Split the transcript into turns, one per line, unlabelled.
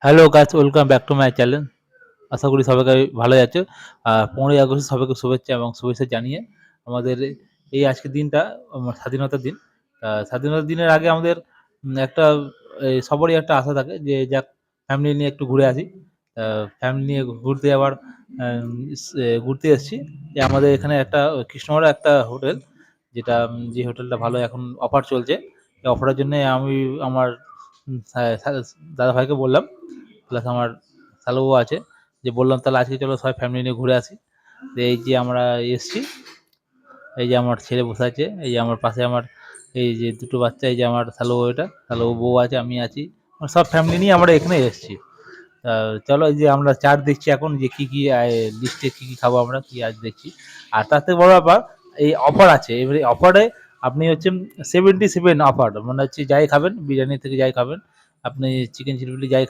Hello guys, welcome back to my channel. আশা করি সবাই ভালো আছো। ১৫ই আগস্ট সবাইকে শুভেচ্ছা এবং শুভেচ্ছা জানিয়ে আমাদের এই আজকের দিনটা স্বাধীনতার দিন। স্বাধীনতার দিনের আগে আমাদের একটা সবারই একটা আশা থাকে যে যাক ফ্যামিলি নিয়ে একটু ঘুরে আসি। ফ্যামিলি নিয়ে ঘুরতে যাওয়ার ঘুরতে এসেছি। যে আমাদের এখানে একটা কৃষ্ণগড়ে একটা হোটেল, যেটা যে হোটেলটা ভালো এখন অফার চলছে। এই অফারের জন্যে আমি আমার দাদাভাইকে বললাম, প্লাস আমার খালাবউ আছে, যে বললাম তাহলে আজকে চলো সবাই ফ্যামিলি নিয়ে ঘুরে আসি। তো এই যে আমরা এসছি, এই যে আমার ছেলে বসে আছে, এই যে আমার পাশে আমার এই যে দুটো বাচ্চা, এই যে আমার খালাবউ, এটা খালাবউ বউ আছে, আমি আছি, সব ফ্যামিলি নিয়ে আমরা এখানে এসেছি। চলো এই যে আমরা চার্ট দেখছি এখন, যে কি কি লিস্টে কি কি খাবো, আমরা কি আজ দেখছি। আর তার থেকে বড় ব্যাপার, এই অফার আছে, এবারে অফারে আপনি হচ্ছে 77 অফার, মানে হচ্ছে যাই খাবেন, বিরিয়ানি থেকে যাই খাবেন, আপনি চিকেন চিলি যাই